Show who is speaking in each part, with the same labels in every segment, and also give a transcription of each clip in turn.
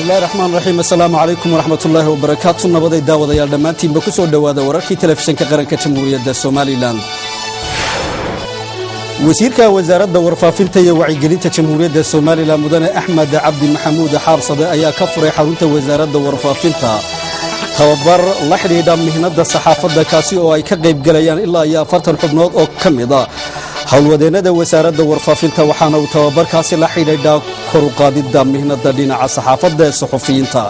Speaker 1: الله الرحمن الرحيم السلام عليكم ورحمة الله وبركاته نبضي داود يا دمانتي بكسو دوادا وركي تلفزيون كقرن كجمهورية سومالي لاند وزيرka wasaaradda warfaafinta iyo wacyigelinta jamhuuriyadda Soomaaliland mudane Axmed Cabdi Maxamuud Xaabsade ayaa ka furay xarunta wasaaradda warfaafinta tababar la xiriira mihnada saxaafadda kaasi oo ay ka qayb galayaan ilaa 40 xubnood oo kamid ah hawlwadeenada wasaaradda warfaafinta waxaana uu tababarkaasi la xiriira kor u qaadida mihnada dhinaca saxaafadda ee suxufiyiinta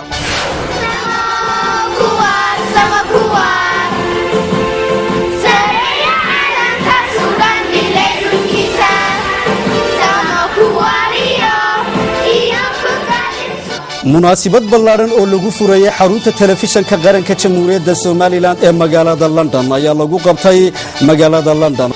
Speaker 1: munaasabad ballaaran oo lagu furayay xarunta telefishanka qaranka jamhuuriyadda Soomaaliland ee magaalada London ayaa lagu qabtay magaalada London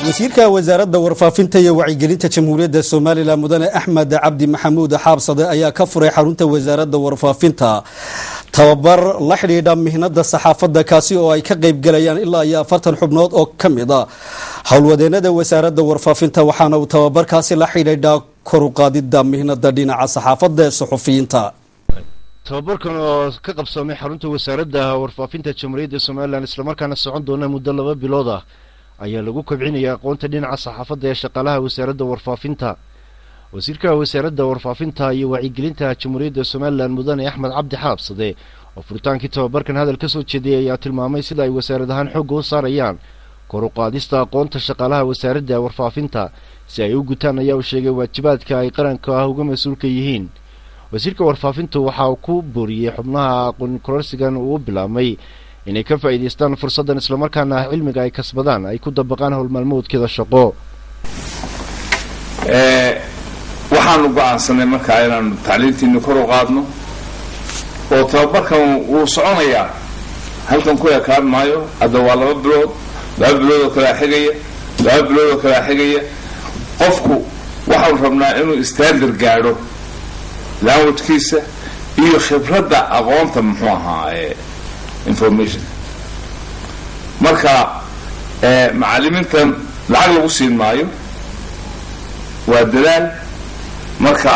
Speaker 1: wasiirka wasaaradda warfaafinta iyo wacyigelinta jamhuuriyadda Soomaaliland mudane Axmed Cabdi Maxamuud Xaabsade ayaa ka furay xarunta wasaaradda warfaafinta tababar la xiriira mihnada saxaafadda kaasi oo ay ka qayb galayaan ilaa 40 xubnood oo kamid ah hawlwadeenada wasaaradda warfaafinta waxaana uu tababarkaasi la xiriira kor u qaadida mihnada dhinaca saxaafadda ee suxufiyiinta
Speaker 2: tababarkan oo ka qabsoomay xarunta wasaaradda warfaafinta jamhuuriyadda Soomaaliland isla markaana socon doona muddo 2 bilood ah ayaa lagu kobcinayaa aqoonta dhinaca saxaafadda ee shaqaalaha wasaaradda warfaafinta wasiirka wasaaradda warfaafinta iyo wacyigelinta jamhuuriyadda Soomaaliland mudane Axmed Cabdi Xaabsade oo furtaankii tababarkan hadal ka soo jeediyay ayaa tilmaamay sida ay wasaaradahan xoog u saarayaan kor u qaadista aqoonta shaqaalaha wasaaradda warfaafinta si ay u gutaan ayaa uu sheegay waajibaadka ay qaranka uga mas'uulka yihiin wasiirka warfaafintu waxa uu ku booriyay xubnaha aqoon kororsigan uu bilaamay inay ka faa'iideystaan fursadan isla markaana cilmiga ay kasbadaan ay ku dabaqaan hawl maalmoodkooda shaqo
Speaker 3: waxaanu go'aansanay markaa inaanu tacliintiina kor u qaadno oo tababarkan uu soconayaa halkan ku ekaan maayo hadda waa 2 bilood oo kala xigaya qofku waxaanu rabnaa inuu standard gaadho language-kiisa iyo khibradda aqoonta muxuu ahaa information marka macallimiintan lacag lagu siin maayo waa dadaal marka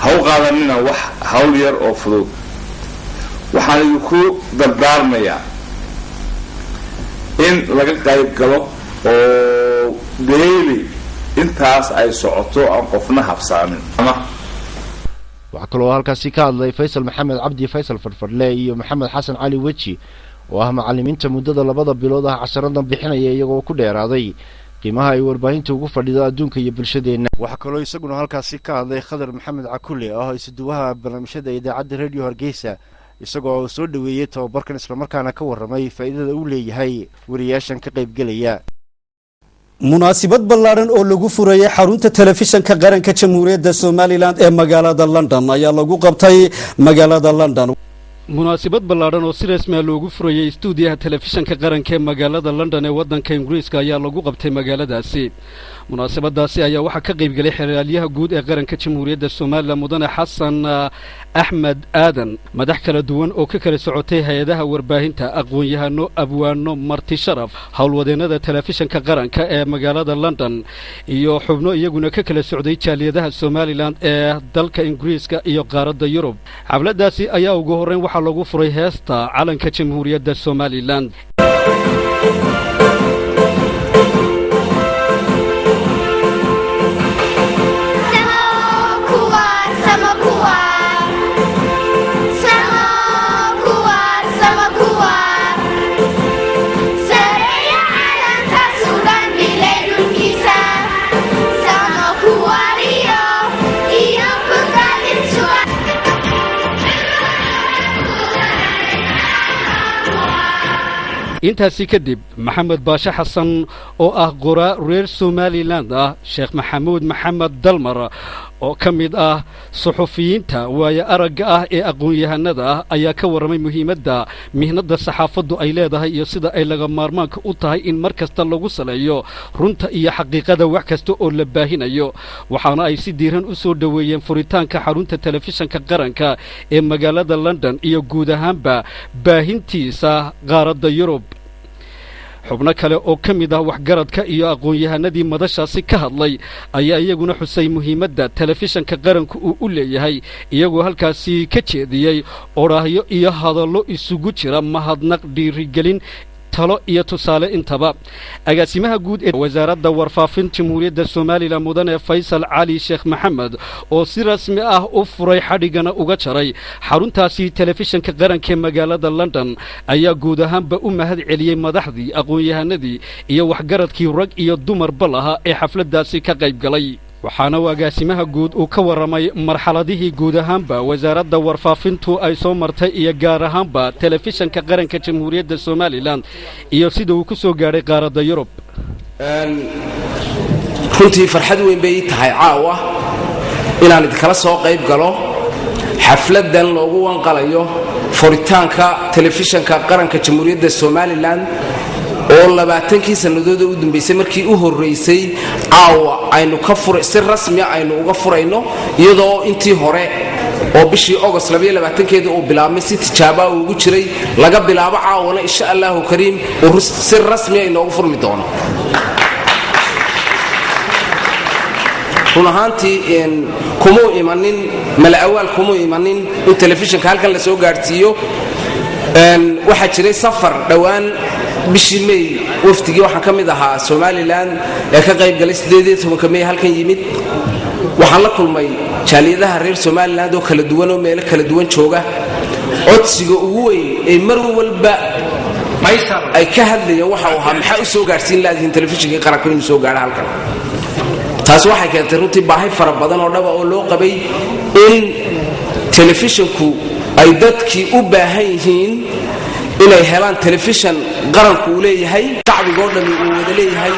Speaker 3: haw qaadanina wax hawl yar oo fudud waxaan idinku dardaarmayaa in laga qayb galo oo daily intaas ay socoto aan qofna habsaamin
Speaker 2: waxa kaloo halkaasi ka hadlay Faysal Maxamed Cabdi Faysal Farfarle iyo Maxamed Xasan Cali Waji oo ah macallimiinta muddada 2 bilood ah casharadan bixinaya iyagoo ku dheeraaday qiimaha ay warbaahinta ugu fadhido adduunka iyo bulshadeena waxa kaloo isaguna halkaasi ka hadlay Khadar Maxamed Cakulle oo isuduwaha barnaamijyada idaacadda Radio Hargeysa isagoo soo dhaweeyay tababarkan isla markaana ka warramay faa'iidada uu leeyahay wariyaashan ka qayb galaya
Speaker 1: munaasabad ballaaran oo lagu furayay xarunta telefishanka qaranka jamhuuriyadda Soomaaliland ee magaalada London ayaa lagu qabtay magaalada London munaasabad ballaaran oo si rasmi ah loogu furayay stuudiyaha telefishanka qaranka ee magaalada London ee waddanka Ingiriiska ayaa lagu qabtay magaaladaasi munaasabadaasi ayaa waxa ka qayb galay xiriiryaha guud ee qaranka jamhuuriyadda Soomaaliland mudane Xasan Axmed Aadan madax kala duwan oo ka kala socotay hay'adaha warbaahinta aqoon-yahano abwaano marti sharaf hawlwadeenada telefishanka qaranka ee magaalada London iyo xubno iyaguna ka kala socday jaaliyadaha Soomaaliland ee dalka Ingiriiska iyo qaaradda Yurub xafladaasi ayaa ugu horreyn waxa lagu furay heesta calanka jamhuuriyadda Soomaaliland intaasi kadib maxamed baasha xasan oo ah qoraa reer Soomaaliland ah Sheekh Maxamuud Maxamed Dalmar oo kamid ah suxufiyiinta waaya aragga ah ee aqoon-yahanada ah ayaa ka warramay muhiimadda mihnada saxaafaddu ay leedahay iyo sida ay laga maarmaanka u tahay in markasta lagu saleeyo runta iyo xaqiiqada wax kasta oo la baahinayo waxaana ay si diiran u soo dhaweeyeen furitaanka xarunta telefishanka qaranka ee magaalada London iyo guud ahaanba baahintiisa qaaradda Yurub xubno kale oo ka mid ah waxgaradka iyo aqoon-yahanadii madashaasi ka hadlay ayaa iyaguna xusay muhiimadda telefishanka qaranku uu u leeyahay iyagoo halkaasi ka jeediyey odhaahyo iyo hadallo isugu jira mahadnaq dhiirigelin talo iyo tusaale intaba agaasimaha guud ee wasaaradda warfaafinta jamhuuriyadda Soomaaliland mudane Faysal Cali Sheekh Maxamed oo si rasmi ah u furay xadhigana uga jaray xaruntaasi telefishanka qaranka magaalada London ayaa guud ahaanba u mahad celiyay madaxdii aqoon-yahanadii iyo waxgaradkii rag iyo dumar balaha ee xafladaasi ka qayb galay waxaana agaasimaha guud uu ka waramay marxaladihii guud ahaanba wasaaradda warfaafintu ay soo martay iyo gaar ahaanba telefishanka qaranka jamhuuriyadda Soomaaliland iyo sida uu ku soo gaaray qaaradda Yurub
Speaker 4: runtii farxad weyn bay tahay caawa inaan idin kala soo qayb galo xafladan loogu wanqalayo furitaanka telefishanka qaranka jamhuuriyadda Soomaaliland oo 20 sanadood u dambeysay markii u horeysay caawa aynu ka furay si rasmi ah aynu uga furayno iyadoo intii hore oo bishii August 22keeda uu bilaabmay si tijaabo ugu jiray laga bilaabo caawana insha Allah kariim oo si rasmi ah inoogu furmi doono runaantii kumu imanin malaawal kumu imanin in telefishanka halkan la soo gaarsiiyo waxa jiray safar dhawaan bishii May waftigii waxaan ka mid ahaa Soomaaliland ee ka qayb galay 18 May halkan yimid waxaan la kulmay jaaliyadaha reer Soomaaliland oo kala duwan oo meel kala duwan jooga codsiga ugu weyn ee mar walba ay ka hadlayeen waxa uu ahaa maxaa u soo gaarsiin laadiin telefishinka qaranka inuu soo gaaro halkan taas waxay keentay runtii baahi fara badan oo dhaba oo loo qabay in telefishinku ay dadkii u baahan yihiin inay helaan telefishan qaranku uu leeyahay shacbiga oo dhan uu wada leeyahay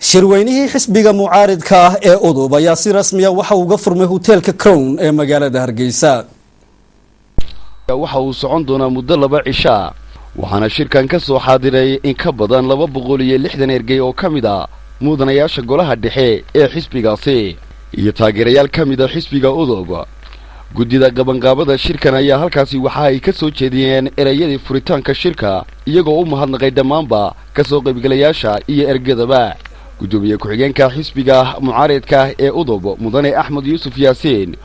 Speaker 1: shirweynihii xisbiga mucaaridka ah ee udub ayaa si rasmi ah waxa uu uga furmay hoteelka Crown ee magaalada Hargeysa
Speaker 5: waxa uu socon doonaa muddo 2 cisho waxaana shirkan ka soo xaadiray in ka badan 260 ergey oo kamid ah mudanayaasha golaha dhexe ee xisbigaasi iyo taageerayaal kamid ah xisbiga udub guddida qabanqaabada shirkan ayaa halkaasi waxa ay ka soo jeediyeen erayadii furitaanka shirka iyagoo u mahadnaqay dhammaanba ka soo qaybgalayaasha iyo ergadaba gudoomiye ku-xigeenka xisbiga mucaaridka ee udub mudane Axmed Yuusuf Yaasiin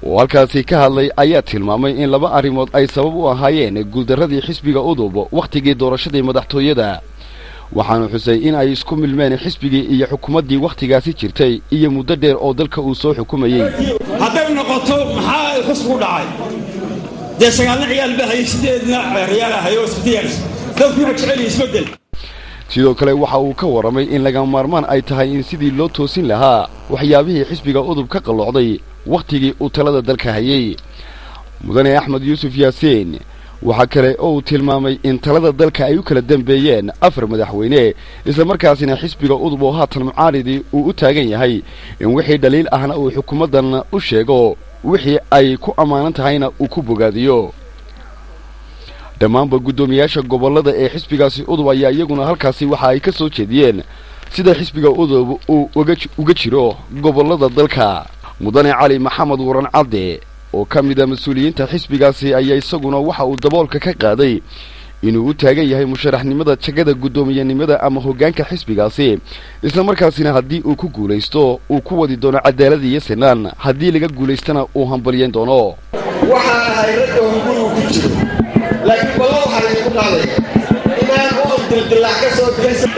Speaker 5: oo halkaasi ka hadlay ayaa tilmaamay in 2 arrimood ay sabab u ahaayeen guuldaradii xisbiga udub waqtigii doorashadii madaxtooyada waxaanu xusay in ay isku milmeen xisbigii iyo xukuumaddii waqtigaasi jirtay iyo muddo dheer oo dalka uu soo xukumayay
Speaker 6: haday noqoto maxaa xisbigu dhacay de sagaalna ciyaal bahay sideedna ciyaal ahayo isbedel dadku jecel isbedel
Speaker 5: sidoo kale waxa uu ka waramay in laga maarmaan ay tahay in sidii loo toosin lahaa waxyaabihii xisbiga udub ka qalloocday waqtigii uu talada dalka hayay mudane Axmed Yuusuf Yaasiin waxa kale oo tilmaamay in talada dalka ay u kala dambeeyeen 4 madaxweyne isla markaasina xisbiga udub oo haatan mucaaridi uu u taagan yahay in wixii dhaliil ahna uu xukuumadan u sheego wixii ay ku amaanan tahayna uu ku bogaadiyo dhammaanba guddoomiyaasha gobolada ee xisbigaasi udub ayaa iyaguna halkaasi waxa ay ka soo jeediyeen sida xisbiga udub uu uga jiro gobolada dalka mudane Cali Maxamed Waran Cabde oo kamid ah mas'uuliyiinta xisbigaasi ayaa isaguna waxa uu daboolka ka qaaday inuu u taagan yahay musharaxnimada jagada guddoomiyenimada ama hoggaanka xisbigaasi isla markaasina haddii uu ku guuleysto uu ku wadi doono cadaalad iyo sinaan haddii laga guuleystana uu hambaliyeen doono
Speaker 7: waxa ay radoodu ku jiro laakiin bal waxa ay ku qaaday inaan oo dildilaac ka soo bixin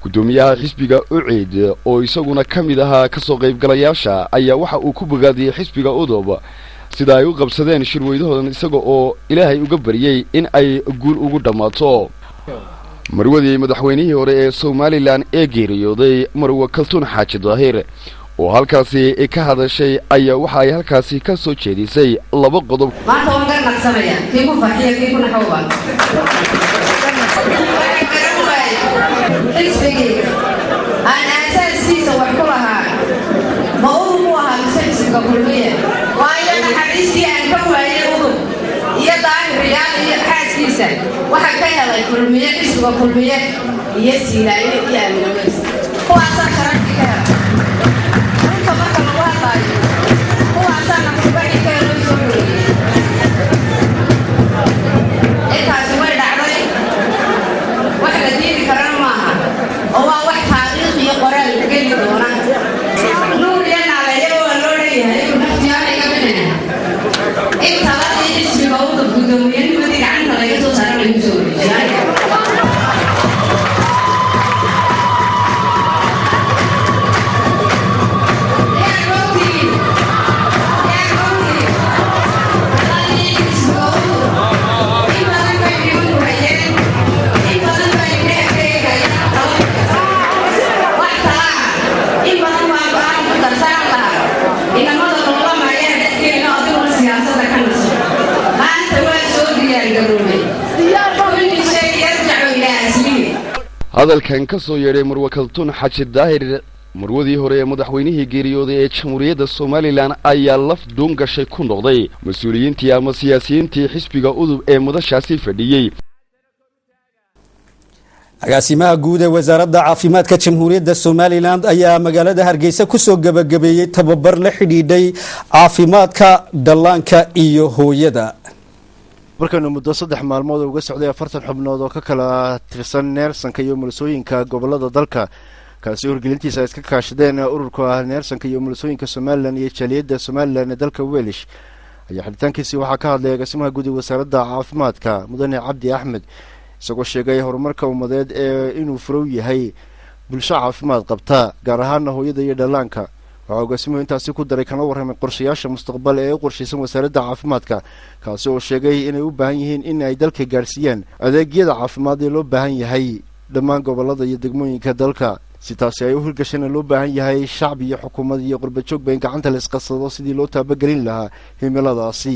Speaker 5: gudoomiyaha xisbiga uciid oo isaguna kamid ahaa ka soo qaybgalayaasha ayaa waxa uu ku bogaadiyay xisbiga udub sida ay u qabsadeen shirweydahoodan isaga oo ilaahay uga bariyay in ay guul ugu dhamaato marwadii madaxweynihii hore ee Soomaaliland ee geeriyooday Marwa Kaltuun Xaaji Daahir oo halkaasi ka hadashay ayaa waxa ay halkaasi ka soo jeedisay 2 qodob
Speaker 8: maanta waan ka naqsanayaa kiibu faaxiya kiibu naxawba xisbigii aan aasaaskiisa wax ku lahaa ma uu ahaa xisbiga kulmiye waayo naxariistii aan ka waayay udub iyo daahiriyaal iyo xaaska aasaaskiisa waxaa ka helay kulmiye xisbiga kulmiye iyo siilaayo iyo amniweys kuwaasaa sharafti ka helay runta marka lagu hadlaayo kuwaasaa naqsibadhi ka helo soo dhoweeyey intaasi way dhacday wax la diidi karana maaha oo waa wax taariikh iyo qoraal geli doona nuur iyo naaleeyo waa loo leeyahay inuu naftiyaana iga bixina inta ladii xisbiga u gudoomiyennimadii gacanta laga soo saara lagu soo wareejiyay
Speaker 5: hadalkan ka soo yeedhay marwe kaltuun xaji daahir marwadii hore ee madaxweynihii geeriyooday ee jamhuuriyadda somalilan ayaa laf duun gashay ku noqday mas-uuliyiintii ama siyaasiyiintii xisbiga udub ee mudashaasi fadhiyey
Speaker 1: agaasimaha guud ee wasaaradda caafimaadka jamhuuriyadda somalilan ayaa magaalada hargeysa kusoo gabagabeeyey tababar la xidhiidhay caafimaadka dhallaanka iyo hooyada
Speaker 2: markanu muddo 3 maalmood uga socday 40 xubnood oo ka kala tirsan neersanka iyo mulasooyinka gobolada dalka kaasi horgelintiisa iska kaashadeen ururka neersanka iyo mulasooyinka Soomaaliland iyo Jaaliyadda Soomaaliland ee dalka Wales ayaa xilitaankiisii waxaa ka hadlay agaasimaha guud ee wasaaradda caafimaadka mudane Cabdi Axmed isagoo sheegay horumarka ummadeed ee inuu furo yahay bulsho caafimaad qabta gaar ahaan hooyada iyo dhallaanka waxa agaasimuhu intaasi ku daray kana warramay qorshayaasha mustaqbal ee u qorshaysan wasaaradda caafimaadka kaasi oo sheegay inay u baahan yihiin in ay dalka gaarsiiyaan adeegyada caafimaad ee loo baahan yahay dhammaan gobolada iyo degmooyinka dalka si taasi ay u hirgashana loo baahan yahay shacbi iyo xukuumad iyo qurbajoog bayn gacanta la isqasado sidii loo taabagelin lahaa himiladaasi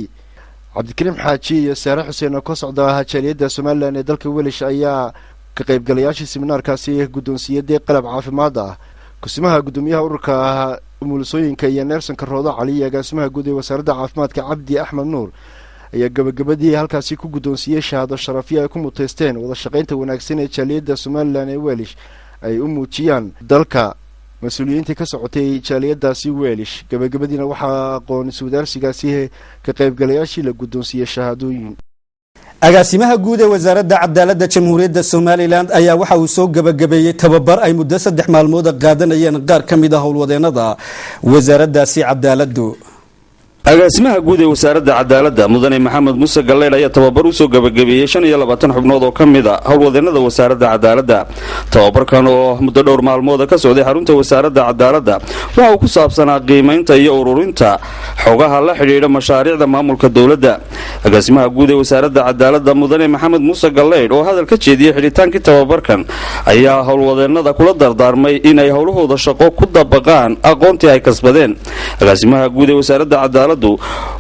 Speaker 2: cabdikariim xaaji iyo saare xuseen oo ka socda Jaaliyadda Soomaaliland ee dalka Wales ayaa ka qaybgalayaashii seminaarkaasi guddoonsiyaday qalab caafimaad ah kusimaha gudoomiyaha ururka mulasooyinka iyo neersanka roodo cali iyo agaasimaha guud ee wasaaradda caafimaadka Cabdi Axmed Nuur ayaa gabagabadii halkaasi ku guddoonsiyay shahaado sharafiye ay ku muteysteen wada shaqaynta wanaagsan ee Jaaliyadda Soomaaliland ee Wales ay u muujiyaan dalka mas-uuliyiintii ka socotay jaaliyadaasi Wales gabagabadiina waxaa aqoon iswadaarsigaasi ka qaybgalayaashii la guddoonsiyay shahaadooyin
Speaker 1: agaasimaha guud ee wasaaradda cadaaladda jamhuuriyadda Somaliland ayaa waxa uu soo gabagabeeyay tababar ay muddo 3 maalmood qaadanayeen qaar ka mid ah howlwadeenada wasaaraddaasi cadaaladdu
Speaker 9: agaasimaha guud ee wasaaradda cadaaladda mudane maxamed muuse galleed ayaa tababar u soo gabagabeeyay 25 xubnood oo ka mid ah howlwadeenada wasaaradda cadaaladda tababarkan oo muddo dhowr maalmood ka socday xarunta wasaaradda cadaaladda waxa uu ku saabsanaa qiimaynta iyo ururinta xogaha la xidhiidha mashaariicda maamulka dawladda agaasimaha guud ee wasaaradda cadaaladda mudane maxamed muuse galleed oo hadal ka jeediyay xidhitaankii tababarkan ayaa howlwadeenada kula dardaarmay in ay howlahooda shaqo ku dabaqaan aqoontii ay kasbadeen agaasimaha guud ee wasaaradda cadaaladda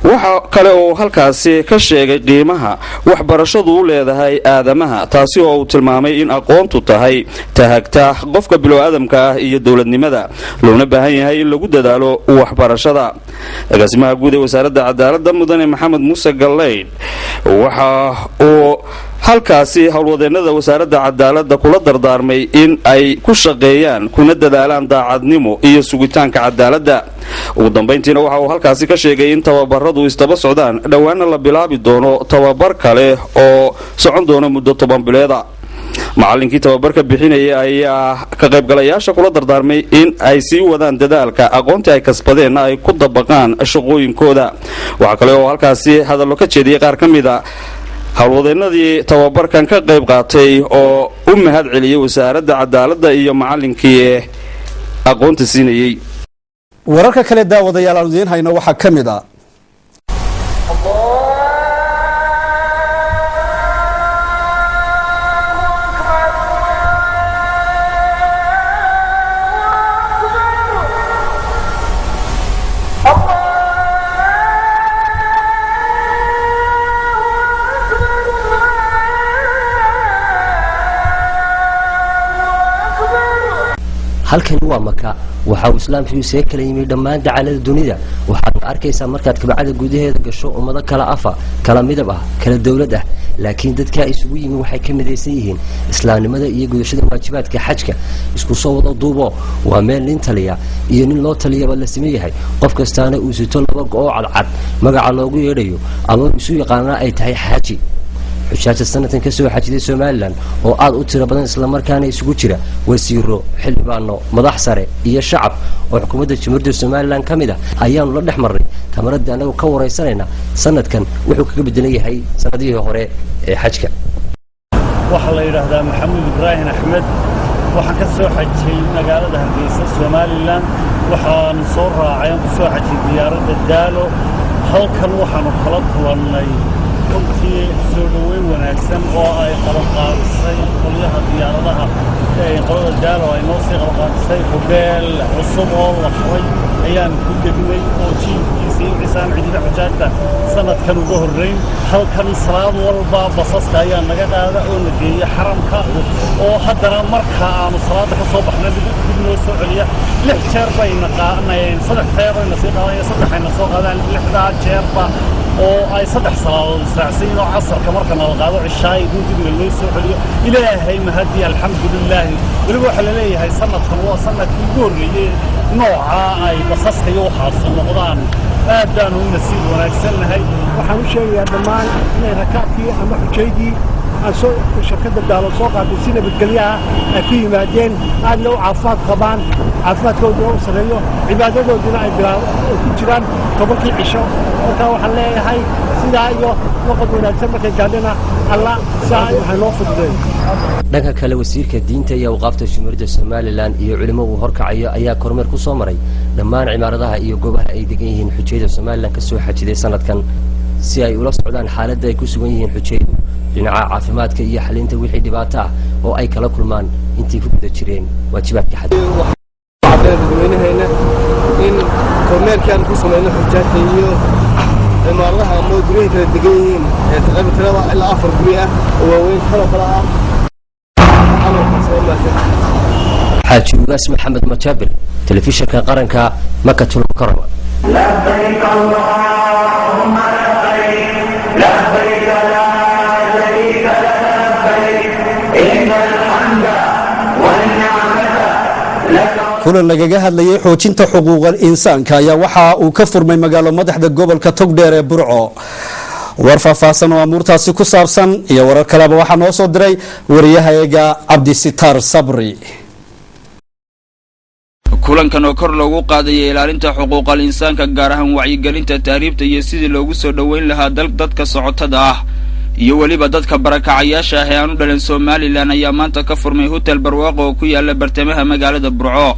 Speaker 9: waxa kale oo halkaasi ka sheegay qiimaha waxbarashadu u leedahay aadamaha taasi oo uu tilmaamay in aqoontu tahay tahagta qofka bilow'aadamka ah iyo dawladnimada loona baahan yahay in lagu dadaalo waxbarashada agaasimaha guud ee wasaaradda cadaaladda mudane maxamed muuse galleed waxa uu halkaasi howlwadeenada wasaaradda cadaaladda kula dardaarmay in ay ku shaqeeyaan kuna dadaalaan daacadnimo iyo sugitaanka cadaaladda ugu dambayntiina waxa uu halkaasi ka sheegay in tababaradu istaba socdaan dhowaana la bilaabi doono tababar kale oo socon doona muddo 10 bileeda macallinkii tababarka bixinaya ayaa ka qaybgalayaasha kula dardaarmay in ay sii wadaan dadaalka aqoontii ay kasbadeen ay ku dabaqaan shaqooyinkooda waxa kale oo halkaasi hadallo ka jeediyay qaar ka mid ah howlwadeenadii tababarkan ka qayb qaatay oo u mahad celiyay wasaaradda cadaaladda iyo macallinkii aqoonta siinayay
Speaker 1: wararka kale daawadayaal aan idin hayno waxa ka mid ah
Speaker 10: halkan waa maka waxa uu islaamku see kala yimid dhammaan dacalada dunida waxaad arkaysaa markaad kabacada gudaheeda gasho ummado kala afa kala midab ah kala dawlad ah laakiin dadka isugu yimid waxay ka midaysan yihiin islaamnimada iyo gudashada waajibaadka xajka isku soo wada duubo waa meel nin taliya iyo nin loo taliyaba la sameeyahay qof kastaana uu sito laba go cadcad magaca loogu yeedhayo ama isu yaqaanaa ay tahay xaaji xujaajta sanadkan ka soo xajiday Soomaaliland oo aad u tiro badan isla markaana isugu jira wasiiro xildhibaano madax sare iyo shacab oo xukuumadda Jamhuuriyadda Soomaaliland kamid ah ayaanu la dhaxmarnay kamarada anagu ka wareysanayna sanadkan wuxuu kaga bedelan yahay sanadihii hore ee xajka
Speaker 11: waxa la yiraahdaa Maxamed Ibrahim Ahmed waxaan ka soo xajiyay magaalada Hargeysa Soomaaliland waxaan soo raacay soo xajiyay diyaaradda Daalo halkan waxaan kala kulannay runtii soo dhaweyn wanaagsan oo ay qaban qaadisay qolyaha diyaaradaha qolada Daalo ay noo sii qaban qaadisay hubeel cusub oo la furay ayaan ku degnay oo jiifkiisii isaan cidina xujaajta sanadkan ugu horreyn halkan salaad walba basaska ayaa naga qaada oo la geeyo xaramka oo haddana marka aanu salaada ka soo baxnay dib noo soo celiya 6 jeer bayna qaadnayeen 3 jeer bayna sii qaadayeen 3 ayna soo qaadaan 6 jeerba oo ay 3 salaadood israacsiin oo casarka marka la qaado cishaay dib loo soo celiyo ilaahay mahadi alxamdulillah waliba waxa la leeyahay sanadkan waa sanadkii ugu horreeyay nooca ay basaska iyo waxaas noqdaan aadaan u nasiib wanaagsannahay
Speaker 12: waxaan u sheegayaa dhammaan inay rakaabkii ama xujaydii asoo shirkadda Daalo soo qaaday si nabadgelyaha ay ku yimaadeen aadna u caafimaad qabaan caafimaadkooda oo sareeyo cibaadadoodina ay ku jiraan 10 cisho marka waxaan leeyahay sidaa iyo waqti wanaagsan markay gaadhana alla saa waxay noo fududeeyay
Speaker 10: dhanka kale wasiirka diinta iyo waqafta Jamhuuriyadda Soomaaliland iyo culimadu horkacayo ayaa kormeer ku soo maray dhammaan cimaaradaha iyo goobaha ay degan yihiin xujayda Soomaaliland ka soo xajiday sanadkan si ay ula socdaan xaaladda ay ku sugan yihiin xujaydu dhinaca caafimaadka iyo xalinta wixii dhibaato ah oo ay kala kulmaan intii ku guda jireen waajibaadka xajka
Speaker 13: dadweynaheena in kormeerkan ku sameeyno xujaajta iyo cimaaradaha ama guryaha kala degan yihiin ee taqriiban ilaa 4 guri ah oo waaweyn kala ah
Speaker 10: حاجي وقاس محمد مجابر تلفزيون قرنكا مكة المكرمة
Speaker 14: لبيك اللهم لبيك لبيك لا شريك لك لبيك إن الحمد والنعمة لك
Speaker 1: kulan lagaga hadlayay xoojinta xuquuqal insaanka ayaa waxa uu ka furmay magaalo madaxda gobolka Togdheer ee Burco war faahfaahsan oo amuurtaasi ku saabsan iyo warar kaleba waxa noo soo diray wariyahayaga Cabdisitar Sabri
Speaker 15: kulankan oo kor loogu qaadayo ilaalinta xuquuqal insaanka gaar ahaan wacyigelinta taariifta iyo sidii loogu soo dhaweyn lahaa dadka socotada ah iyo waliba dadka barakacayaasha ah ee aanu dhalan Soomaaliland ayaa maanta ka furmay hotel barwaaqo oo ku yaala bartamaha magaalada Burco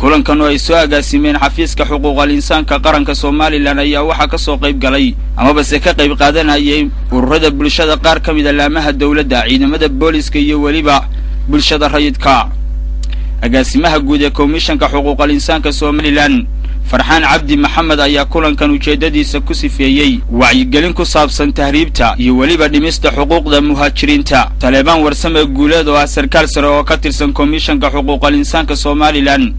Speaker 15: kulankan oo ay soo agaasimeen xafiiska xuquuqal insaanka qaranka Soomaaliland ayaa waxa ka soo qayb galay ama se ka qayb qaadanayay ururada bulshada qaar ka mid ah laamaha dawladda ciidamada booliska iyo waliba bulshada rayidka agaasimaha guud ee komishanka xuquuqal insaanka Soomaaliland Farxaan Cabdi Maxamed ayaa kulankan ujeedadiisa ku sifeeyay wacyigelin ku saabsan tahriibta iyo waliba dhimista xuquuqda muhaajiriinta Taleebaan warsame guuleed oo ah sarkaal sare oo ka tirsan komishanka xuquuqal insaanka Soomaaliland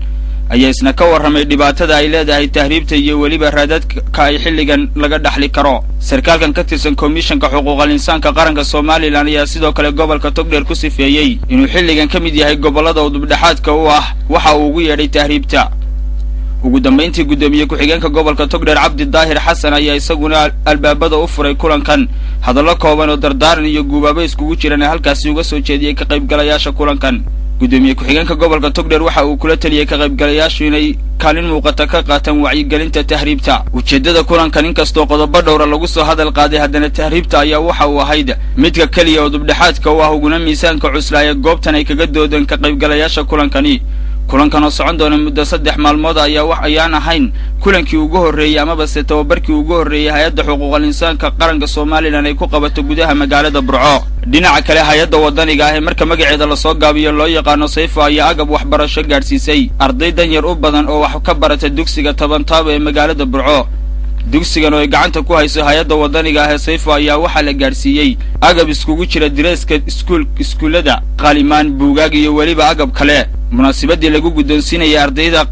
Speaker 15: ayaa isna ka warramay dhibaatada ay leedahay tahriibta iyo waliba raadadka ay xilligan laga dhaxli karo sarkaalkan ka tirsan komishanka xuquuqal insaanka qaranka Soomaaliland ayaa sidoo kale gobolka Togdheer ku sifeeyay inuu xilligan ka mid yahay gobolada u dubdhaxaadka u ah waxa uu ugu yeedhay tahriibta ugu dambeyntii gudoomiye ku-xigeenka gobolka Togdheer Cabdi Daahir Xasan ayaa isaguna albaabada u furay kulankan hadallo kooban oo dardaaran iyo guubaabo iskugu jiraan halkaasi uga soo jeediyay ka qaybgalayaasha kulankan gudoomiye ku-xigeenka gobolka Togdheer waxa uu kula taliyay ka qaybgalayaashu inay kaalin muuqata ka qaataan wacyigelinta tahriibta ujeedada kulankan inkastoo qodobo dhowr lagu soo hadal qaaday haddana tahriibta ayaa waxa uu ahayd midka kaliya oo dubdhaxaadka u ah uguna miisaanka cuslaaya goobtan ay kaga doodeen ka qaybgalayaasha kulankani kulankan oo socon doona muddo 3 maalmood ayaa wax ayaan ahayn kulankii ugu horeeyay ama se tababarkii ugu horeeyay hay'adda xuquuqal insaanka qaranka Soomaaliland ay ku qabato gudaha magaalada Burco dhinaca kale hay'adda wadaniga ah ee marka magaceeda la soo gaabiyo loo yaqaan Sayfa ayaa agab waxbarasho gaarsiisay arday dan yar u badan oo wax ka barata dugsiga Tabantaabo ee magaalada Burco dugsigan oo ay gacanta ku hayso hay-adda wadaniga ah ee sayfo ayaa waxaa la gaadhsiiyey agab iskugu jira direeska iskuullada qalimaan buugaag iyo weliba agab kale munaasabadii lagu guddoonsiinayay ardayda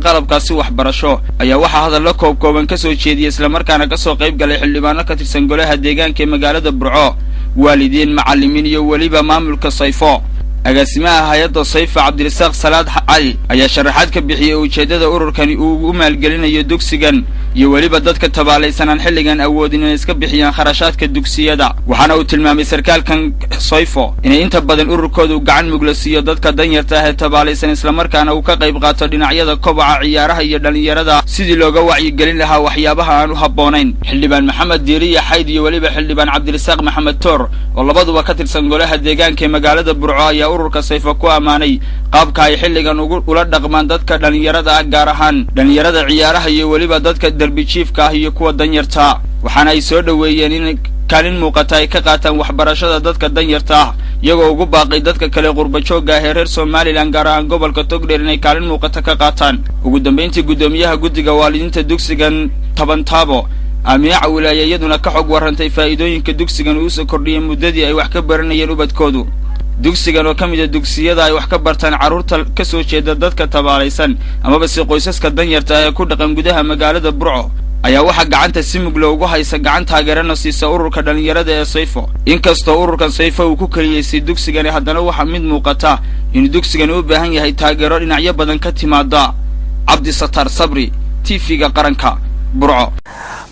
Speaker 15: qalabkaasi waxbarasho ayaa waxaa hadallo koobkooban ka soo jeediyey islamarkaana ka soo qayb galay xildhibaano ka tirsan golaha deegaanka ee magaalada burco waalidiin macallimiin iyo weliba maamulka sayfo agaasimaha hay-adda sayfa cabdirasaaq salaad cali ayaa sharaxaad ka bixiyey ujeeddada ururkani uu u maalgelinayo dugsigan iyo weliba dadka tabaalaysan aan xilligan awoodin inay iska bixiyaan kharashaadka dugsiyada waxaana uu tilmaamay sarkaalkan sayfo inay inta badan ururkoodu gacan mugla siiyo dadka danyarta ah ee tabaalaysan islamarkaana uu ka qayb qaato dhinacyada kobaca ciyaaraha iyo dhallinyarada sidii looga wacyigelin lahaa waxyaabaha aan u habboonayn xildhibaan maxamed diiriya xayd iyo weliba xildhibaan cabdirasaaq maxamed toor oo labaduba ka tirsan golaha deegaanka ee magaalada burco ayaa ururka sayfo ku ammaanay qaabka ay xilligan ula dhaqmaan dadka dhallinyarada ah gaar ahaan dhallinyarada ciyaaraha iyo weliba dadka derbijiifka ah iyo kuwa danyarta waxaana ay soo dhoweeyeen in kaalin muuqata ay ka qaataan waxbarashada dadka danyarta ah iyagoo ugu baaqay dadka kale qurbajoogga ah ee reer somalilan gaar ahaan gobolka togdheer inay kaalin muuqata ka qaataan ugu dambayntii guddoomiyaha guddiga waalidiinta dugsigan tabantaabo aamiye cawile ayaa iyaduna ka xog warrantay faa'iidooyinka dugsigan uu soo kordhiyey muddadii ay wax ka baranayeen ubadkoodu dugsigan oo ka mid a dugsiyada ay wax ka bartaan carruurta ka soo jeeda dadka tabaalaysan amaba si qoysaska danyarta ah ee ku dhaqan gudaha magaalada burco ayaa waxaa gacanta si mug loogu haysa gacan taageerana siisa ururka dhallinyarada ee sayfo inkastoo ururkan sayfo uu ku keliyeysay dugsigani haddana waxaa mid muuqata inuu dugsigani u baahan yahay taageero dhinacyo badan ka timaada cabdisattaar sabri tv-ga qaranka burco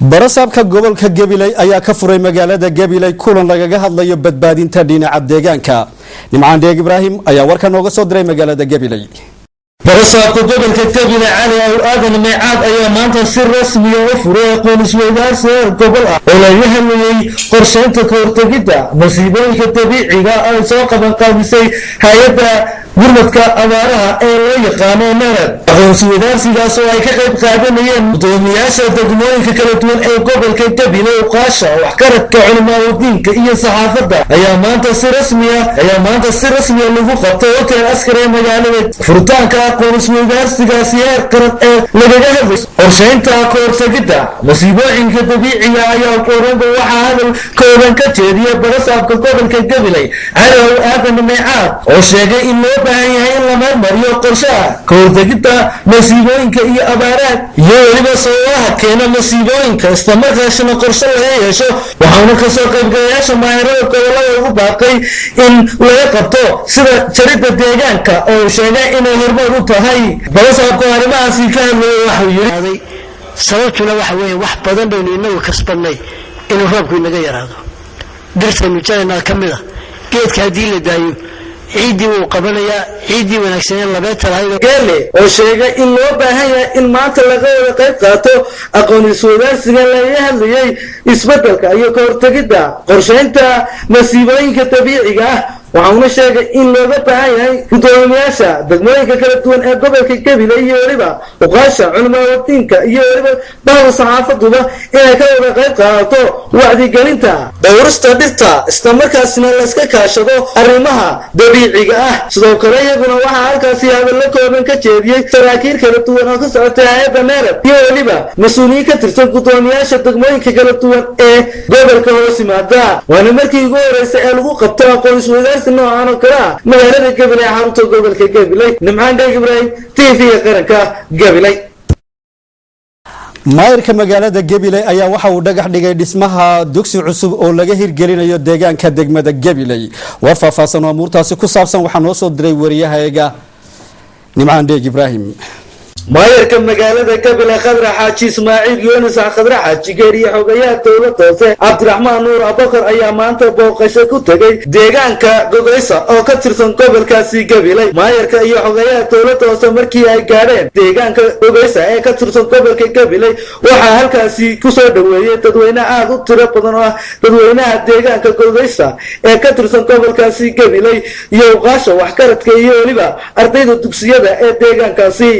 Speaker 1: barasaabka gobolka gabiley ayaa ka furay magaalada gabiley kulan lagaga hadlayo badbaadinta dhinaca deegaanka nimcaan deeg ibraahim ayaa warka nooga soo diray magaalada gabiley
Speaker 16: barasaabka gobolka gabiley cali aw aadan meecaad ayaa maanta si rasmiya u furay aqoon isweydaarsi heer gobol ah oo laga hadlayey qorsheynta ka hortegidda masiibooyinka dabiiciga ay soo qabanqaabisay hay-adda gurmadka abaaraha ee loo yaqaano narad aqoonsi-wadaarsigaas oo ay ka qayb qaadanayeen gudoomiyaasha degmooyinka kala duwan ee gobolka gabiley uqaasha waxkaradka culimaadudiinka iyo saxaafadda ayaa maanta si rasmiya lagu qabtay hotel askar ee magaalada furitaanka aqoon-isweydaarsigaasi heer qaran ee lagaga hadlay qorsheynta ka hortegidda masiibooyinka dabiiciga ayaa oranba waxaa hadal kooban ka jeediya barasaabka gobolka gabiley cali aw aadan meecaad oo sheegay in loo baahan yahay in la meelmariyo qorshaha ka hortegidda masiibooyinka iyo abaaraad iyo weliba sababaha keena masiibooyinka islamarkaasina qorshe laga yeesho waxaana kasoo qaybgalayaasha maahirada gobolada ugu baaqay in laga qabto sida jaridda deegaanka oo sheegay inay horumar u tahay barasaabku arrimahaasi ka hadlaya waxuu yidhi
Speaker 17: sababtuna waxa weeye wax badan baynu inagu kasbannay inuu roobku inaga yaraado dirtaynu jaraynaa ka mid a geedka haddii la daayo ciiddii wuu qabanayaa ciiddii wanaagsaneen labeeta lahayd
Speaker 16: geele oo sheegay in loo baahan yahay in maanta laga wada qayb qaato aqoon-isweydaarsiga laga hadlayay isbeddelka iyo ka hortegidda qorsheynta masiibooyinka dabiiciga ah waxauna sheegay in looga baahan yahay gudoomiyaasha degmooyinka kala duwan ee gobolka gabiley iyo weliba uqaasha culimaadudiinka iyo weliba bahda saxaafaduba inay ka wada qayb qaadato wacdigelinta dhowrista dhirta islamarkaasina layska kaashado arrimaha dabiiciga ah sidoo kale iyaguna waxaa halkaasi hadallo kooban ka jeediyey saraakiil kala duwan oo ka socotay hay-adda neerad iyo weliba mas-uuliyiin ka tirsan gudoomiyaasha degmooyinka kala duwan ee gobolka hoos yimaada waana markii ugu horreysay ee lagu qabto aqoon-isweydaarsi noocan oo kale ah magaalada gabiley xarunta gobolka gabiley nimcaan dheeg ibraahim tv-ga qaranka gabiley
Speaker 1: maayirka magaalada gabiley ayaa waxa uu dhagax dhigay dhismaha dugsi cusub oo laga hirgelinayo deegaanka degmada gabiley war faahfaahsan oo amuurtaasi ku saabsan waxaa noo soo diray wariyahaeega nimcaan dheeg ibraahim
Speaker 16: maayarka magaalada gabiley khadra xaaji ismaaciil yunis khadra xaaji geeriye xogayaha dowladda hoose cabdiraxmaan nuur abakar ayaa maanta booqasho ku tegay deegaanka gogeysa oo ka tirsan gobolkaasi gabiley maayarka iyo xogayaha dowladda hoose markii ay gaadheen deegaanka gogeysa ee ka tirsan gobolka gabiley waxaa halkaasi kusoo dhoweeyey dadweyne aada u tiro badan oo ah dadweynaha deegaanka gogeysa ee ka tirsan gobolkaasi gabiley iyo uqaasha waxkaradka iyo weliba ardayda dugsiyada ee deegaankaasi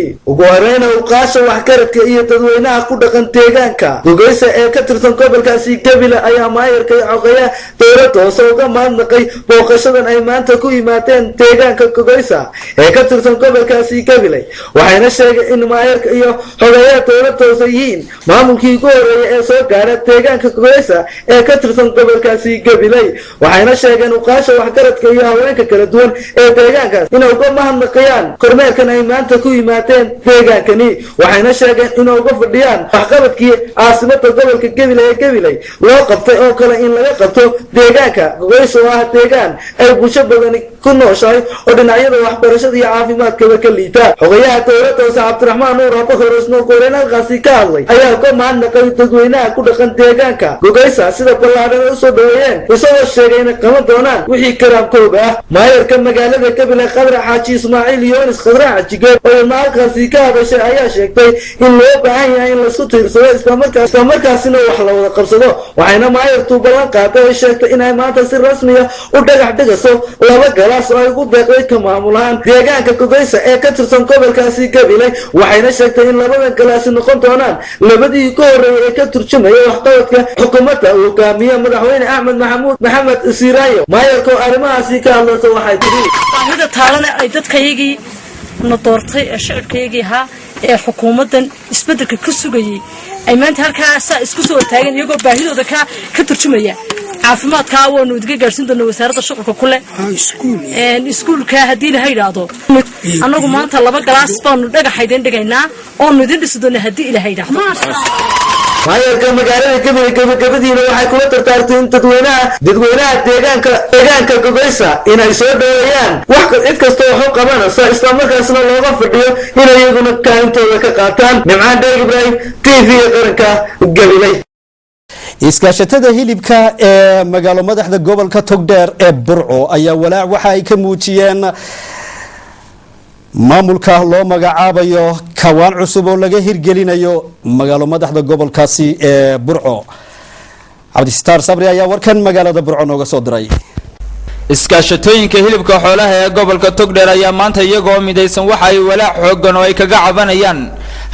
Speaker 16: horeyna uqaasha waxgaradka iyo dadweynaha ku dhaqan deegaanka Gogoysa ee ka tirsan gobolkaasi Gabiley ayaa maayarka xogeeya dowladda hoose uga mahadnaqay booqashadan ay maanta ku yimaadeen deegaanka Gogoysa ee ka tirsan gobolkaasi Gabiley waxayna sheegeen in maayarka iyo xogeeya dowladda hoose yihiin maamulkii ugu horeeyay ee soo gaaray deegaanka Gogoysa ee ka tirsan gobolkaasi Gabiley waxayna sheegeen uqaasha waxgaradka iyo haweenka kala duwan ee deegaankaas inay uga mahadnaqayaan kormeerkan ay maanta ku yimaadeen deegaankani waxayna sheegeen inay uga fadhiyaan waxqabadkii caasimada gobolka Gabiley loo qabtay oo kale in laga qabto deegaanka Gogoysa oo ah deegaan ay bulsho badan ku nooshahay oo dhinacyada waxbarashada iyo caafimaadka ka liita xogeeyaha dowladda hoose Cabdiraxmaan Nuur Abubakar Isno Qoreenalkaasi ka hadlay ayaa uga mahadnaqay dadweynaha ku dhaqan deegaanka Gogoysa sida ballaaran u soo dhaweeyeen isagoo sheegay inay qaban doonaan wixii karaamkooda ah maayarka magaalada Gabiley Khadra Xaaji Ismaaciil Yoonis Khadra Xaaji oo maalkaasi ka hadashay ayaa sheegtay in loo baahan yahay in la isku tiirsado isla markaasina wax la wada qabsado waxayna maayartu ballan qaaday oo sheegtay in ay maanta si rasmi ah u dhagax dhigaso laba galaas oo ay ugu deeqday ka maamulaan deegaanka Gogoysa ee ka tirsan gobolkaasi Gabiley waxayna sheegtay in labadan galaas noqon doonaan labadii ka horeeyay ee ka turjumaya waxqabadka xukuumadda uu hogaamiyo madaxweyne Axmed Maxamed Siiraayo maayarka arrimahaasi ka hadlaysa waxay tiri
Speaker 18: baahida taalana ay dadkayagii na doortay ee shacabkayagii ahaa ee xukuumaddan isbeddelka ka sugayay ay maanta halkaas isku soo taagan iyagoo baahidooda ka turjumaya caafimaadka waanu idga gaarsiin doonaa wasaaradda shaqada kule iskuulka haddii la yiraahdo anagu maanta laba galaas baanu dhagaxaydeen dhigaynaa oo idin dhisi doonaa haddii la yiraahdo
Speaker 16: maayarka magaalada Gabiley gabagabadiina waxay kula tartaartay in dadweynaha deegaanka Gogoysa inay soo dhaweeyaan wax cid kasta oo qabanaysa isla markaasna looga fadhiyo in iyaguna kaantooda ka qaataan Nimcaan Dheeg Ibraahim TV qaranka Gabiley
Speaker 1: iskaashatada hilibka ee magaalo madaxda gobolka Togdheer ee Burco ayaa walaac waxa ay ka muujiyeen maamulka loo magacaabayo kawaan cusub oo laga hirgelinayo magaalo madaxda gobolkaasi ee Burco Cabdistar Sabri ayaa warkan magaalada Burco nooga soo diray
Speaker 15: iskaashatooyinka hilibka xoolaha ee gobolka Togdheer ayaa maanta iyagoo midaysan waxa ay walaac xoogan oo ay kaga cabanayaan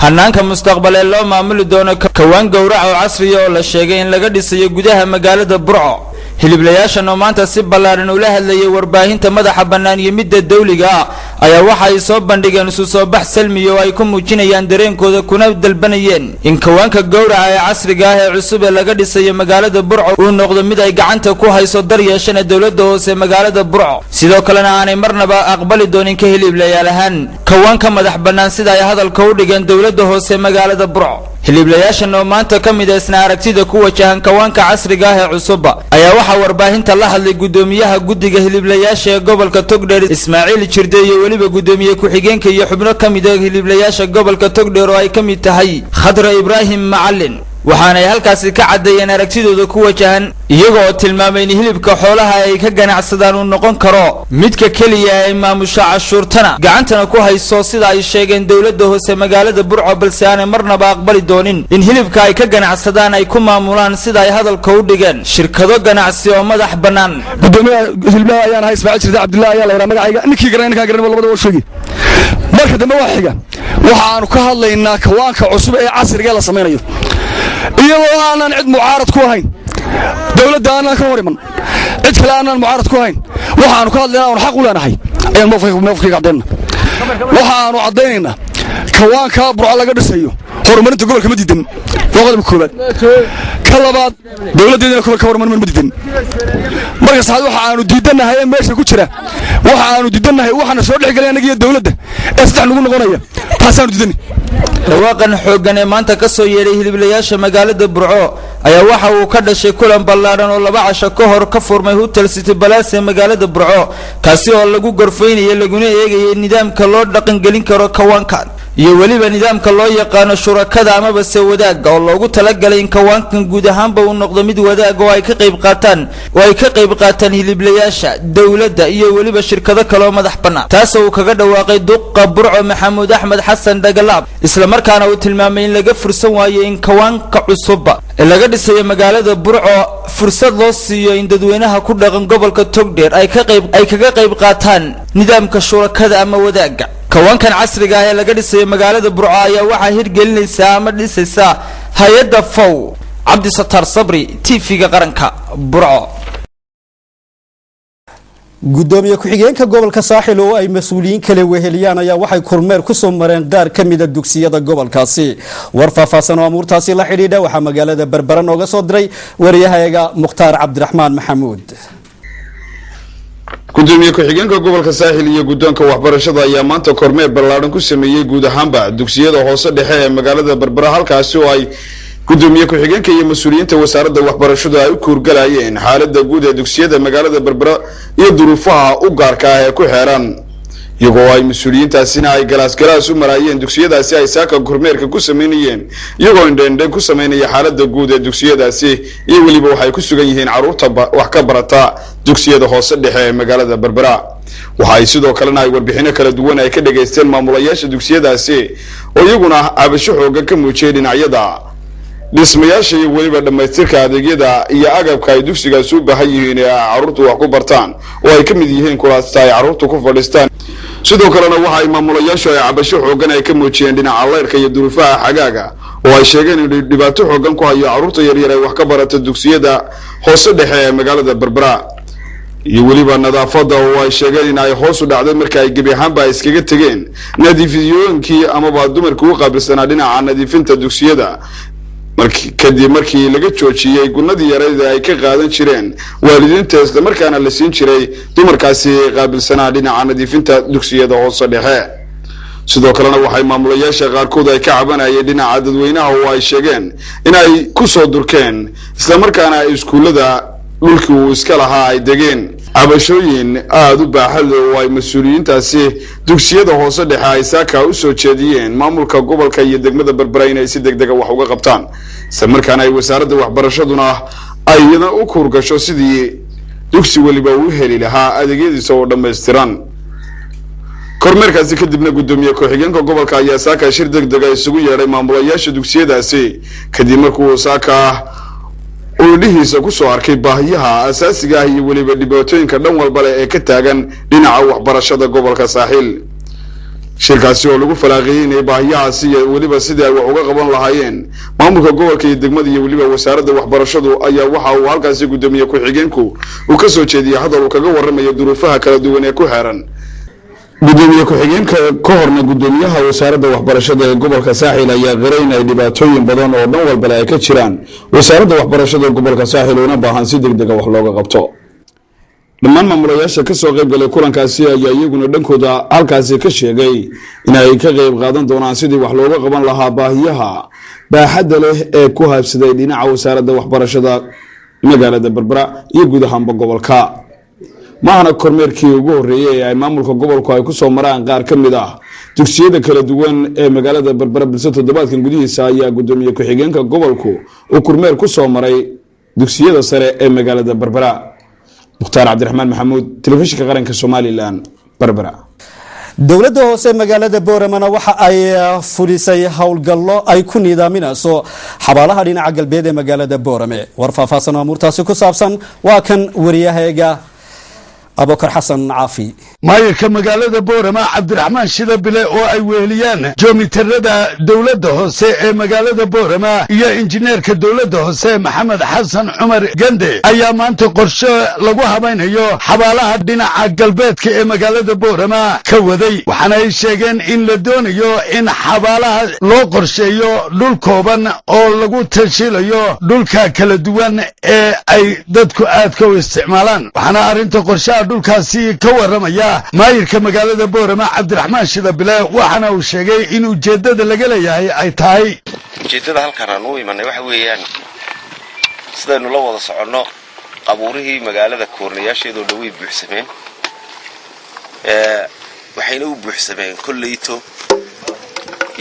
Speaker 15: hanaanka mustaqbal ee loo maamuli doono kawaan gowrac oo casri ah oo la sheegay in laga dhisayo gudaha magaalada Burco hiliblayaashan oo maanta si ballaaran ula hadlayay warbaahinta madaxa bannaan iyo midda dawliga ah ayaa waxa ay soo bandhigeen isu soo bax salmi oo ay ku muujinayaan dareenkooda kuna dalbanayeen in kawaanka gowraca ee casriga ah ee cusub ee laga dhisayo magaalada Burco uu noqdo mid ay gacanta ku hayso daryeeshana dawladda hoose magaalada Burco sidoo kalena aanay marnaba aqbali doonin ka hiliblayaal ahaan kawaanka madax bannaan sida ay hadalka u dhigeen dawladda hoose magaalada Burco hiliblayaashan oo maanta ka mid ah isna aragtida ku wajahan kawaanka casriga ah ee cusub ayaa waxa warbaahinta la hadlay gudoomiyaha guddiga hiliblayaasha ee gobolka Togdheer Ismaaciil Jirde iyo waliba gudoomiye ku-xigeenka iyo xubno ka mid ah hiliblayaasha gobolka Togdheer oo ay ka mid tahay Khadra Ibraahim Macallin waxaana ay halkaasi ka cadeeyeen aragtidooda ku wajahan iyagoo tilmaamay in hilibka xoolaha ay ka ganacsadaan uu noqon karo midka kaliya ay maamusha cashuurtana gacantana ku hayso sida ay sheegeen dawladda hoose magaalada Burco balse aanay marnaba aqbali doonin in hilibka ay ka ganacsadaan ay ku maamulaan sida ay hadalka u dhigeen shirkado ganacsi oo madax bannaan
Speaker 19: gudoomiyaha hiliblaha ayaan ahay Ismaaciil Jirde Cabdullaahi ayaa la yiraahdaa magacayga ninkii garanay labada oo sheegay marka dambe wax xiga waxaanu ka hadlaynaa kawaanka cusub ee casriga la sameeyo iyadoo aanan cid mucaarad ku ahayn dawladda aanan ka horiman cid kale aanan mucaarad ku ahayn waxaanu ka hadlaynaa oo xaq u leenahay ayaan mowqifkayga caddeynaa waxaanu caddaynaynaa kawaanka Burco laga dhisayo horumarinta gobolka ma diidan waa qodobka koobaad ka labaad dawladdeedana ka horumarin ma diidan marka saxad waxaanu diidanahay ee meesha ku jira waxaanu diidanahay waxana soo dhixgalay anaga dawladda ee saddex lagu noqonaya taasaanu diidanay
Speaker 15: dhawaaqan xoogan ee maanta ka soo yeeray hiliblayaasha magaalada Burco ayaa waxa uu ka dhashay kulan ballaaran oo laba casho ka hor ka furmay Hotel City Palace ee magaalada Burco kaasi oo lagu gorfeynayay laguna eegayay nidaamka loo dhaqan gelin karo kawaanka iyo waliba nidaamka loo yaqaan shurakada ama base wadaag oo loogu talagalay in kawaankan guud ahaanba uu noqdo mid wadaag oo ay ka qayb qaataan hiliblayaasha dawladda iyo waliba shirkado kale oo madax bannaan taas oo kaga dhawaaqay duqa Burco Maxamuud Axmed Xasan Dagalaab isla markaana uu tilmaamay in laga fursan waayo in kawaanka cusub ee laga dhisayo magaalada Burco fursad loo siiyo in dadweynaha ku dhaqan gobolka Togdheer ay kaga qayb qaataan nidaamka shurakada ama wadaaga
Speaker 20: kawankan casriga ah ee laga dhisay magaalada Burco ayaa waxa hirgelinaysa ama dhisaysa hay'adda FOW Cabdi Satar Sabri TV-ga qaranka Burco.
Speaker 1: gudoomiye ku-xigeenka gobolka Saaxil oo ay mas'uuliyiin kale weheliyaan ayaa waxay kormeer ku soo mareen qaar ka mid ah dugsiyada gobolkaasi war faahfaahsan oo amuurtaasi la xidhiidha waxa magaalada Berbera nooga soo diray wariyahayaga Mukhtaar Cabdiraxmaan Maxamuud.
Speaker 21: gudoomiye ku-xigeenka gobolka Saaxil iyo gudoonka waxbarashada ayaa maanta kormeer ballaaran ku sameeyay guud ahaanba dugsiyada hoose dhexe ee magaalada Berbera halkaas oo ay gudoomiye ku-xigeenka iyo mas'uuliyiinta wasaaradda waxbarashada ay u kuurgalayeen xaaladda guud ee dugsiyada magaalada Berbera iyo duruufaha u gaarka ah ee ku xeeran iyagoo ay mas'uuliyiintaasina ay galaas u marayeen dugsiyadaasi ay saaka kormeerka ku sameeyeen iyagoo indheendheen ku sameynaya xaaladda guud ee dugsiyadaasi iyo waliba waxay ku sugan yihiin caruurta wax ka barata dugsiyada hoose dhexe ee magaalada Berbera waxa ay sidoo kalena ay warbixino kala duwan ay ka dhageysteen maamulayaasha dugsiyadaasi oo iyaguna cabasho xoogan ka muujiyay dhinacyada dhismayaasha iyo waliba dhamaystirka adeegyada iyo agabka ay dugsigaas u baahan yihiin ee caruurtu wax ku bartaan oo ay ka mid yihiin kuraasta ay caruurtu ku fadhistaan sidoo kalena waxa ay maamulayaashu ay cabasho xoogan ay ka muujiyeen dhinaca leerka iyo duruufaha xagaaga oo ay sheegeen in dhibaato xoogan ku hayo caruurta yaryar ee wax ka barata dugsiyada hoose dhexe ee magaalada Berbera iyo waliba nadaafada oo ay sheegeen in ay hoos u dhacday markii ay gebi ahaanba iskaga tageen nadiifiyooyinkii amaba dumarku u qaabilsanaa dhinaca nadiifinta dugsiyada kadib markii laga joojiyay gunadii yarayda ay ka qaadan jireen waalidiinta isla markaana la siin jiray dumarkaasi qaabilsanaa dhinaca nadiifinta dugsiyada hoose dhexe sidoo kalena waxay maamulayaasha qaarkood ay ka cabanayeen dhinaca dadweynaha oo ay sheegeen in ay ku soo durkeen isla markaana ay iskuulada dhulkii uu iska lahaa ay degeen cabashooyin aad u baaxad leh oo ay mas'uuliyiintaasi dugsiyada hoose dhexe ay saaka u soo jeediyeen maamulka gobolka iyo degmada Berbera inay si degdeg ah wax uga qabtaan isla markaana ay wasaaradda waxbarashaduna ay iyada u kurgasho sidii dugsi waliba uu heli lahaa adeegyadiisa oo dhameystiran kormeerkaasi kadibna gudoomiye ku-xigeenka gobolka ayaa saaka shir degdeg ah isugu yeeray maamulayaasha dugsiyadaasi kadib markuu saaka وليهisa ku soo arkay baahiyaha asaasiga ah iyo waliba dhibaatooyinka dhan walba ee ka taagan dhinaca waxbarashada gobolka Saaxil shirkaasi oo lagu falaaqeeyay baahiyahaasi iyo waliba sidii ay wax uga qaban lahaayeen maamulka gobolka iyo degmada iyo waliba wasaaradda waxbarashadu ayaa waxa uu halkaasi gudoomiye ku-xigeenku uu ka soo jeediyay hadal uu kaga warramayo duruufaha kala duwan ee ku xeeran gudoomiye ku-xigeenka ka horna gudoomiyaha wasaaradda waxbarashada ee gobolka Saaxil ayaa qiraynay dhibaatooyin badan oo dhan walba ay ka jiraan wasaaradda waxbarashada gobolka Saaxil oo baahan si degdeg ah wax looga qabto dhammaan maamulayaasha ka soo qayb galay kulankaasi ayaa iyaguna dhankooda halkaasi ka sheegay in ay ka qayb qaadan doonaan sidii wax looga qaban lahaa baahiyaha baaxadda leh ee ku habsaday dhinaca wasaaradda waxbarashada magaalada Berbera iyo guud ahaanba gobolka maana kormeerkii ugu horeeyay ay maamulka gobolku ay ku soo maraan qaar ka mid ah dugsiyada kala duwan ee magaalada Berbera bilso toddobaadkan gudihiisa ayaa gudoomiye ku-xigeenka gobolku uu kormeer ku soo maray dugsiyada sare ee magaalada Berbera Mukhtaar Cabdiraxmaan Maxamuud telefishinka qaranka Soomaaliland Berbera
Speaker 1: dawladda hoose magaalada Boorama waxa ay fulisay hawlgallo ay ku nidaaminayso xabaalaha dhinaca galbeed ee magaalada Boorama war faahfaahsan amuurtaasi ku saabsan waa kan wariyahayaga أبوكر حسن عافي
Speaker 22: مايك مقالة بورما عبد الرحمن شدبلة أو أي ويليان جومي تردى دولة هوسي مقالة بورما يا إنجنير كدولة هوسي محمد حسن عمر قندي أيام أنت قرشة لقوها بين هيو حبالها الدينا عقلبيت كي مقالة بورما كوذي وحنا يشيغن إن لدون يو إن حبالها لو قرشة يو دول كوبان أو لقو تشيل يو دول كالدوان أي دادكو آدكو استعمالان وحنا أرنت قرشة dhulkaasi ka waramaya maayirka magaalada Boorama Cabdiraxmaan Shidabile waxana uu sheegay in ujeedada laga leeyahay ay tahay
Speaker 23: ujeedada halkan aan u imanay waxa weeyaan sidaynu la wada socono qabuurihii magaalada koornayaasheedu dhawey buuxsameen waxayna u buuxsameen kulleeyto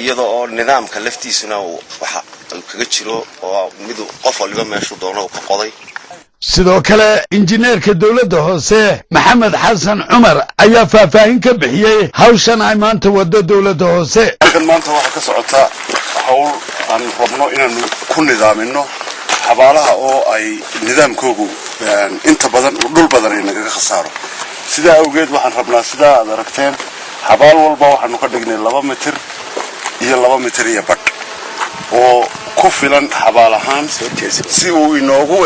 Speaker 23: iyadoo oo nidaamka laftiisuna waxa uu kaga jiro oo mid qof waliba meeshu doono ka qoday
Speaker 22: sidoo kale injineerka dawladda hoose maxamed xasan cumar ayaa faahfaahin ka bixiyay hawshan ay maanta wada dawladda hoose
Speaker 24: halkan maanta waxa ka socota hawl aan rabno inaan ku nidaamino xabaalaha oo ay nidaamkoodu inta badan dhul badan ay naga khasaaro sidaa awgeed waxaan rabnaa sidaa aad aragteen xabaal walba waxaanu ka dhignay 2 mitir iyo 2 mitir iyo badh oo ku filan xabaal ahaan si uu inoogu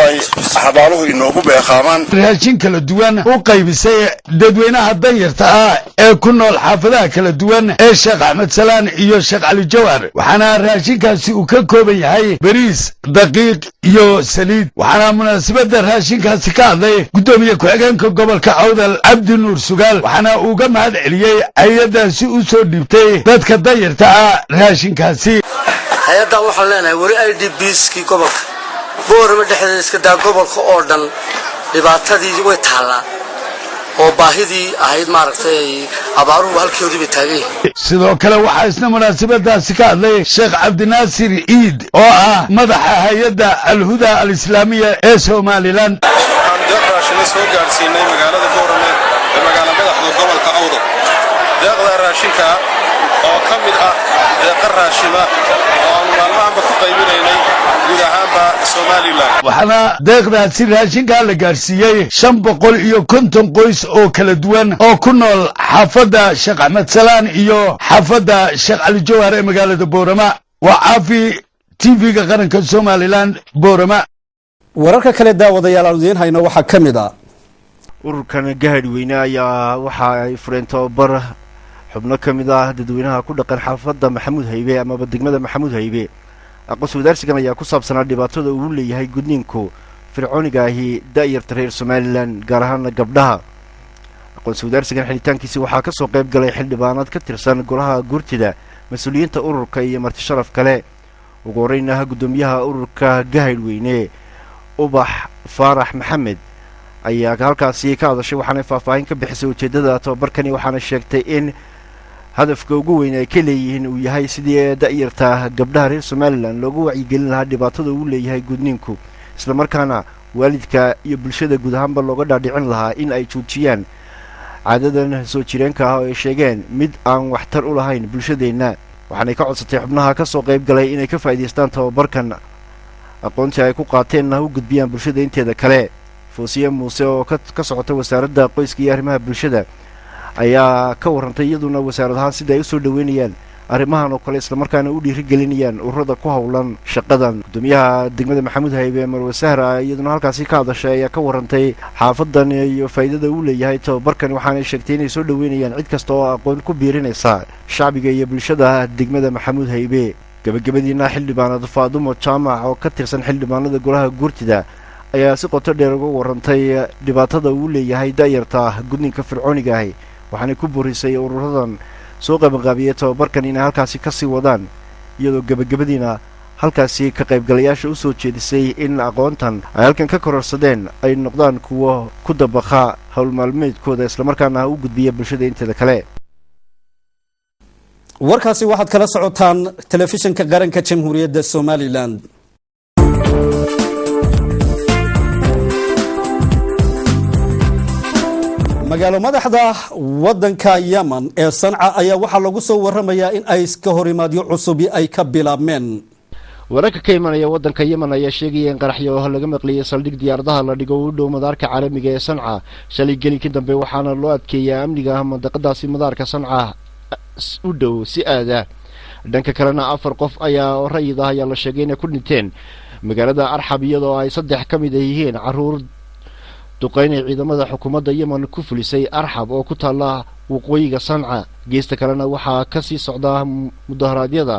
Speaker 24: ay xabaaluhu inoogu beeqaamaan
Speaker 22: raashin kala duwan u qaybisay dadweynaha danyarta ah ee ku nool xaafadaha kala duwan ee Sheekh Axmed Salaan iyo Sheekh Cali Jawhar waxaana raashinkaasi uu ka kooban yahay bariis daqiiq iyo saliid waxaana munaasabada raashinkaasi ka hadlay gudoomiye ku-xigeenka gobolka Awdal Cabdi Nuur Sugaal waxaana uu ga mahad celiyay ayadaasi u soo dhibtay dadka danyarta ah raashinkaasi
Speaker 3: hay'adda waxaan leenahay wari IDPs-kii gobolka boorama dhexdeeda iska daa gobolka oo dhan dhibaatadii way taalaa oo baahidii ahayd maaragtay abaaruhu halkoodii bay taagan yihiin
Speaker 22: sidoo kale waxaa isna munaasabadaasi ka hadlay Sheekh Cabdinaasir Iid oo ah madaxa hay'adda Al-Huda Al-Islaamiya ee Somaliland
Speaker 4: waxaan raashin soo gaarsiinay magaalada boorama ee magaalada madaxda gobolka Awdal deeqda raashinka oo ka mid ah deeq raashima oo aan maalmahanba ku qaybinaynay guud ahaanba Somaliland
Speaker 22: waxaana deeqdaasi raashinka la gaarsiiyay 550 qoys oo kala duwan oo ku nool xaafadda Sheekh Axmed Salaan iyo xaafadda Sheekh Cali Jawhar ee magaalada Boorama waa Caafi TV-ga qaranka Somaliland Boorama
Speaker 1: wararka kale daawadayaal aan idin hayno waxa kamid ah
Speaker 2: ururkan gaadhi weyne ayaa waxa ay fureen tababar xubno kamid ah dadweynaha ku dhaqan xaafadda Maxamuud Haybe ama degmada Maxamuud Haybe aqoonsi wadaarsigan ayaa ku saabsanaa dhibaatada uu leeyahay gudniinku fircooniga ahi daayirta reer Somaliland gaar ahaan gabdhaha aqoonsi wadaarsigan xilitaankiisa waxaa ka soo qayb galay xildhibaanad ka tirsan golaha gurtida mas'uuliyiinta ururka iyo marti sharaf kale ugu horeynaha gudoomiyaha ururka gaadhi weyne Ubax Faarax Maxamed ayaa halkaasi ka hadashay waxaana faahfaahin ka bixisay ujeedada tababarkani waxaana sheegtay in hadafka ugu weyn ay ka leeyihiin uu yahay sidii daayirta gabdhaha reer Somaliland loogu wacyigelin lahaa dhibaatada uu leeyahay gudniinku isla markaana waalidka iyo bulshada guud ahaanba looga dhaadhicin lahaa in ay joojiyaan caadadan soo jireenka ah oo ay sheegeen mid aan waxtar u lahayn bulshadeena waxaanay ka codsatay xubnaha ka soo qayb galay inay ka faa'iideystaan tababarkan aqoontii ay ku qaateenna u gudbiyaan bulshada inteeda kale Foosiye Muuse oo ka socota wasaaradda qoyska iyo arrimaha bulshada ayaa ka warantay iyaduna wasaaradaha sida ay u soo dhaweynayaan arrimahan oo kale isla markaana u dhiirigelinayaan ururada ku hawlan shaqadan gudoomiyaha degmada Maxamuud Haybe Marwe Sahra iyaduna halkaasi ka hadashay ayaa ka warantay xaafadan iyo faa'iidada uu leeyahay tababarkan waxaana sheegtay inay soo dhaweynayaan cid kasta oo aqoon ku biirinaysa shacbiga iyo bulshada degmada Maxamuud Haybe gabagabadiina xildhibaanada Faadumo Jaamac oo ka tirsan xildhibaanada golaha gurtida ayaa si qoto dheer uga warantay dhibaatada uu leeyahay daayirta gudniinka fircooniga ah waxaana ku burisay ururadan soo qabanqaabiyay tababarkan inay halkaasi ka sii wadaan iyadoo gabagabadiina halkaasi ka qaybgalayaasha u soo jeedisay in aqoontan ay halkan ka kororsadeen ay noqdaan kuwa ku dabaqa hawl maalmeedkooda isla markaana u gudbiya bulshada inteeda kale
Speaker 1: warkaasi waxaad kala socotaan telefishinka qaranka Jamhuuriyadda Somaliland magaalo madaxda wadanka Yemen ee Sanca ayaa waxa lagu soo waramayaa in ay iska horimaadyo cusub ay ka bilaabmeen
Speaker 2: wararka ka imanaya wadanka Yemen ayaa sheegaya in qaraxyo laga maqliyay saldhig diyaaradaha la dhigo u dhow madaarka caalamiga ee Sanca shalay gelinka dambe waxaana loo adkeeyay amniga mandaqadaasi madaarka Sanca u dhow si aada dhanka kalena 4 qof ayaa rayid ah ayaa la sheegay inay ku dhinteen magaalada Arxab iyadoo ay 3 kamid yihiin caruur duqeynay ciidamada xukuumadda Yemen ku fulisay Arxab oo ku taala waqooyiga Sanca geesta kalena waxaa ka sii socda mudaharaadyada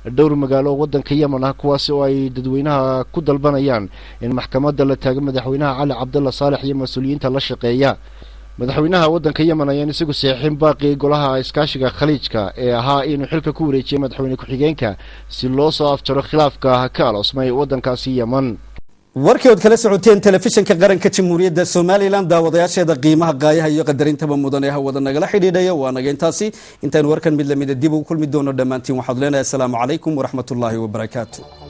Speaker 2: dhowr magaalo wadanka Yemen ah kuwaas oo ay dadweynaha ku dalbanayaan in maxkamadda la taago madaxweynaha Cali Cabdalla Saalex iyo mas'uuliyiinta la shaqeeya madaxweynaha wadanka Yemen ayaa isagu saxiixin baaqi golaha iskaashiga khaliijka ee ahaa inuu xilka ku wareejiyo madaxweyne ku-xigeenka si loo soo afjaro khilaafka ka aloosmay wadankaasi Yemen
Speaker 1: warkii oo kala socoteen telefishinka qaranka Jamhuuriyadda Somaliland daawadayaasheeda qiimaha qaayaha iyo qadarintaba mudan ee hawada nagala xidhiidhaya waa naga intaan warkan mid lamid dib u kulmi doono dhamaantiin waxaad leenahay assalaamu calaykum waraxmatullaahi wabarakaatuh